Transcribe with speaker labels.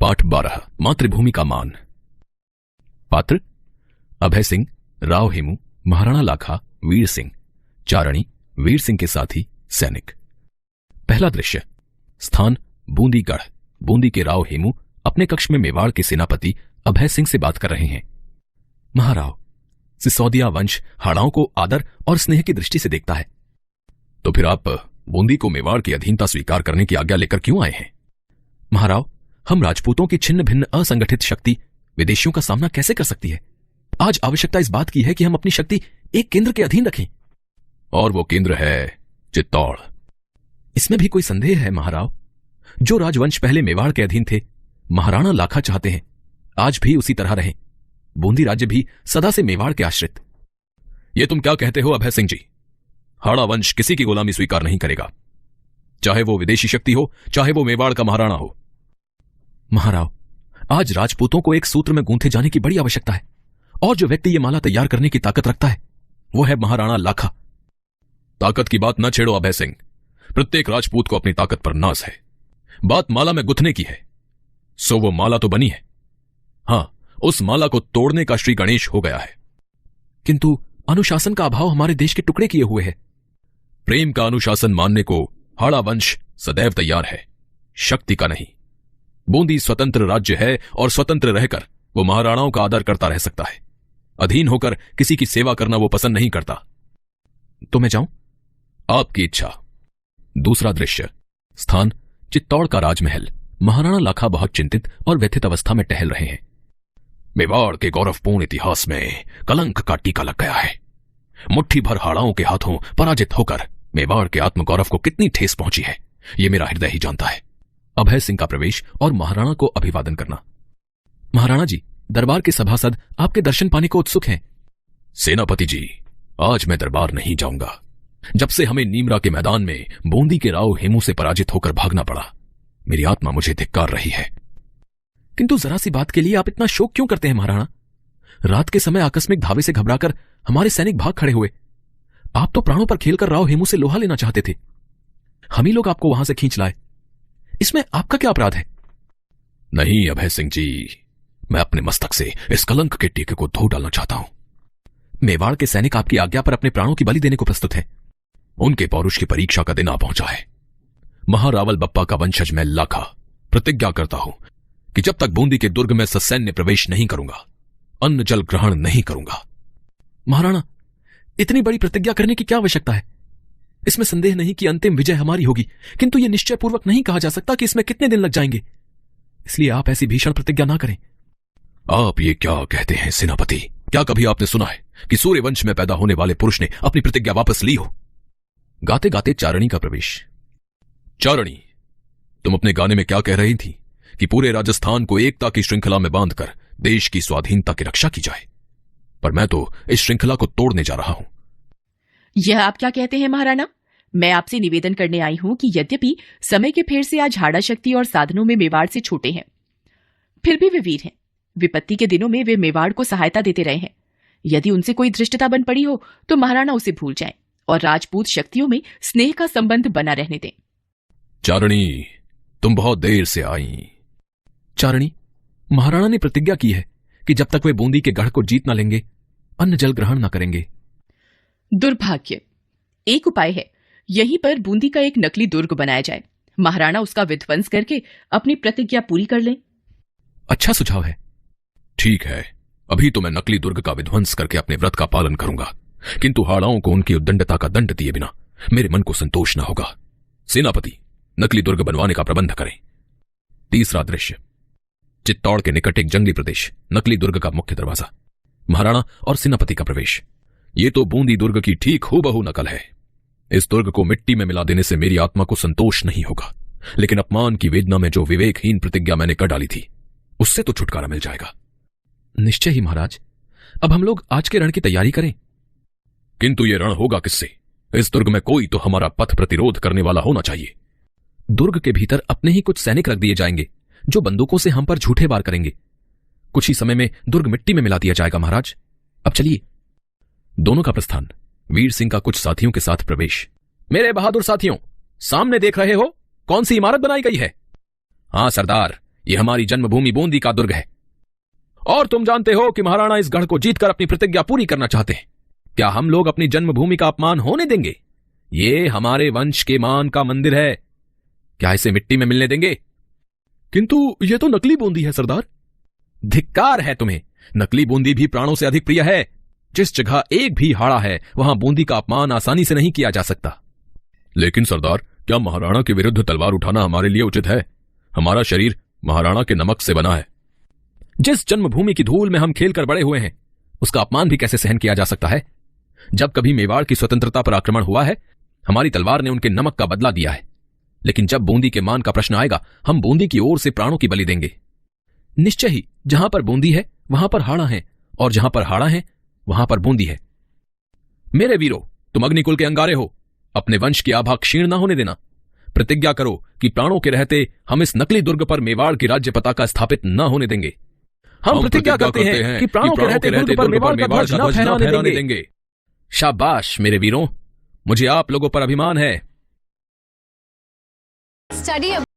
Speaker 1: पाठ 12 मातृभूमि का मान। पात्र अभय सिंह, राव हेमू, महाराणा लाखा, वीर सिंह। चारणी वीर सिंह के साथी सैनिक। पहला दृश्य। स्थान बूंदीगढ़। बूंदी के राव हेमू अपने कक्ष में मेवाड़ के सेनापति अभय सिंह से बात कर रहे हैं। महाराव, सिसोदिया वंश हाड़ाओं को आदर और स्नेह की दृष्टि से देखता है। तो फिर आप बूंदी को मेवाड़ की अधीनता स्वीकार करने की आज्ञा लेकर क्यों आए हैं? महाराव, हम राजपूतों की छिन्न भिन्न असंगठित शक्ति विदेशियों का सामना कैसे कर सकती है? आज आवश्यकता इस बात की है कि हम अपनी शक्ति एक केंद्र के अधीन रखें, और वो केंद्र है चित्तौड़। इसमें भी कोई संदेह है महाराव? जो राजवंश पहले मेवाड़ के अधीन थे, महाराणा लाखा चाहते हैं आज भी उसी तरह रहें। बूंदी राज्य भी सदा से मेवाड़ के आश्रित। ये तुम क्या कहते हो अभय सिंह जी? हाड़ा वंश किसी की गुलामी स्वीकार नहीं करेगा, चाहे वो विदेशी शक्ति हो, चाहे वो मेवाड़ का महाराणा हो। महाराव, आज राजपूतों को एक सूत्र में गूंथे जाने की बड़ी आवश्यकता है, और जो व्यक्ति ये माला तैयार करने की ताकत रखता है वो है महाराणा लाखा। ताकत की बात न छेड़ो अभय सिंह। प्रत्येक राजपूत को अपनी ताकत पर नाज है। बात माला में गुथने की है, सो वो माला तो बनी है। हां, उस माला को तोड़ने का श्री गणेश हो गया है। किंतु अनुशासन का अभाव हमारे देश के टुकड़े किए हुए है। प्रेम का अनुशासन मानने को हाड़ा वंश सदैव तैयार है, शक्ति का नहीं। बूंदी स्वतंत्र राज्य है और स्वतंत्र रहकर वो महाराणाओं का आदर करता रह सकता है। अधीन होकर किसी की सेवा करना वो पसंद नहीं करता। तो मैं जाऊं? आपकी इच्छा। दूसरा दृश्य। स्थान चित्तौड़ का राजमहल। महाराणा लाखा बहुत चिंतित और व्यथित अवस्था में टहल रहे हैं। मेवाड़ के गौरवपूर्ण इतिहास में कलंक का टीका लग गया है। मुट्ठी भर हाड़ाओं के हाथों पराजित होकर मेवाड़ के आत्मगौरव को कितनी ठेस पहुंची है, यह मेरा हृदय ही जानता है। अभय सिंह का प्रवेश और महाराणा को अभिवादन करना। महाराणा जी, दरबार के सभासद आपके दर्शन पाने को उत्सुक हैं। सेनापति जी, आज मैं दरबार नहीं जाऊंगा। जब से हमें नीमरा के मैदान में बूंदी के राव हेमू से पराजित होकर भागना पड़ा, मेरी आत्मा मुझे धिक्कार रही है। किंतु जरा सी बात के लिए आप इतना शोक क्यों करते हैं महाराणा? रात के समय आकस्मिक धावे से घबराकर हमारे सैनिक भाग खड़े हुए। आप तो प्राणों पर खेलकर राव हेमू से लोहा लेना चाहते थे। हम ही लोग आपको वहां से खींच लाए। इसमें आपका क्या अपराध है? नहीं अभय सिंह जी, मैं अपने मस्तक से इस कलंक के टीके को धो डालना चाहता हूं। मेवाड़ के सैनिक आपकी आज्ञा पर अपने प्राणों की बलि देने को प्रस्तुत हैं। उनके पौरुष की परीक्षा का दिन आ पहुंचा है। महारावल बप्पा का वंशज मैं लाखा प्रतिज्ञा करता हूं कि जब तक बूंदी के दुर्ग में ससैन्य प्रवेश नहीं करूंगा, अन्न जल ग्रहण नहीं करूंगा। महाराणा, इतनी बड़ी प्रतिज्ञा करने की क्या आवश्यकता है? इसमें संदेह नहीं कि अंतिम विजय हमारी होगी, किंतु यह निश्चय पूर्वक नहीं कहा जा सकता कि इसमें कितने दिन लग जाएंगे। इसलिए आप ऐसी भीषण प्रतिज्ञा ना करें। आप ये क्या कहते हैं सेनापति? क्या कभी आपने सुना है कि सूर्यवंश में पैदा होने वाले पुरुष ने अपनी प्रतिज्ञा वापस ली हो? गाते गाते चारणी का प्रवेश। चारणी, तुम अपने गाने में क्या कह रही थी कि पूरे राजस्थान को एकता की श्रृंखला में बांधकर देश की स्वाधीनता की रक्षा की जाए, पर मैं तो इस श्रृंखला को तोड़ने जा रहा हूं।
Speaker 2: यह आप क्या कहते हैं महाराणा? मैं आपसे निवेदन करने आई हूं कि यद्यपि समय के फेर से आज हाड़ा शक्ति और साधनों में मेवाड़ से छोटे हैं, फिर भी वे वीर हैं। विपत्ति के दिनों में वे मेवाड़ को सहायता देते रहे हैं। यदि उनसे कोई धृष्टता बन पड़ी हो तो महाराणा उसे भूल जाएं और राजपूत शक्तियों में स्नेह का संबंध बना रहने दें।
Speaker 1: चारणी, तुम बहुत देर से आई।
Speaker 3: चारणी, महाराणा ने प्रतिज्ञा की है कि जब तक वे बूंदी के गढ़ को जीत न लेंगे, अन्न जल ग्रहण न करेंगे।
Speaker 2: दुर्भाग्य। एक उपाय है, यहीं पर बूंदी का एक नकली दुर्ग बनाया जाए। महाराणा उसका विध्वंस करके अपनी प्रतिज्ञा पूरी कर लें।
Speaker 3: अच्छा सुझाव है।
Speaker 1: ठीक है, अभी तो मैं नकली दुर्ग का विध्वंस करके अपने व्रत का पालन करूंगा, किंतु हाड़ाओं को उनकी उद्दंडता का दंड दिए बिना मेरे मन को संतोष न होगा। सेनापति, नकली दुर्ग बनवाने का प्रबंध करें। तीसरा दृश्य। चित्तौड़ के निकट एक जंगली प्रदेश। नकली दुर्ग का मुख्य दरवाजा। महाराणा और सेनापति का प्रवेश। ये तो बूंदी दुर्ग की ठीक हूबहू नकल है। इस दुर्ग को मिट्टी में मिला देने से मेरी आत्मा को संतोष नहीं होगा, लेकिन अपमान की वेदना में जो विवेकहीन प्रतिज्ञा मैंने कर डाली थी, उससे तो छुटकारा मिल जाएगा।
Speaker 3: निश्चय ही महाराज। अब हम लोग आज के रण की तैयारी करें।
Speaker 1: किंतु ये रण होगा किससे? इस दुर्ग में कोई तो हमारा पथ प्रतिरोध करने वाला होना चाहिए।
Speaker 3: दुर्ग के भीतर अपने ही कुछ सैनिक रख दिए जाएंगे जो बंदूकों से हम पर झूठे वार करेंगे। कुछ ही समय में दुर्ग मिट्टी में मिला दिया जाएगा महाराज। अब चलिए।
Speaker 1: दोनों का प्रस्थान। वीर सिंह का कुछ साथियों के साथ प्रवेश।
Speaker 3: मेरे बहादुर साथियों, सामने देख रहे हो कौन सी इमारत बनाई गई है?
Speaker 1: हाँ सरदार,
Speaker 3: ये हमारी जन्मभूमि बूंदी का दुर्ग है। और तुम जानते हो कि महाराणा इस गढ़ को जीतकर अपनी प्रतिज्ञा पूरी करना चाहते हैं। क्या हम लोग अपनी जन्मभूमि का अपमान होने देंगे? ये हमारे वंश के मान का मंदिर है, क्या इसे मिट्टी में मिलने देंगे?
Speaker 1: किंतु ये तो नकली बूंदी है सरदार।
Speaker 3: धिक्कार है तुम्हें, नकली बूंदी भी प्राणों से अधिक प्रिय है। जिस जगह एक भी हाड़ा है वहां बूंदी का अपमान आसानी से नहीं किया जा सकता।
Speaker 1: लेकिन सरदार, क्या महाराणा के विरुद्ध तलवार उठाना हमारे लिए उचित है? हमारा शरीर महाराणा के नमक से बना है।
Speaker 3: जिस जन्मभूमि की धूल में हम खेलकर बड़े हुए हैं, उसका अपमान भी कैसे सहन किया जा सकता है? जब कभी मेवाड़ की स्वतंत्रता पर आक्रमण हुआ है, हमारी तलवार ने उनके नमक का बदला दिया है। लेकिन जब बूंदी के मान का प्रश्न आएगा, हम बूंदी की ओर से प्राणों की बलि देंगे। निश्चय ही जहां पर बूंदी है वहां पर हाड़ा है, और जहां पर हाड़ा है वहां पर बूंदी है। मेरे वीरों, तुम अग्निकुल के अंगारे हो, अपने वंश की आभा क्षीण न होने देना। प्रतिज्ञा करो कि प्राणों के रहते हम इस नकली दुर्ग पर मेवाड़ की राज्य पताका स्थापित न होने देंगे। हम प्रतिज्ञा करते हैं कि प्राणों के रहते दुर्ग पर मेवाड़ का ध्वज न फहराने देंगे। शाबाश मेरे वीरों, मुझे आप लोगों पर अभिमान है।
Speaker 4: Study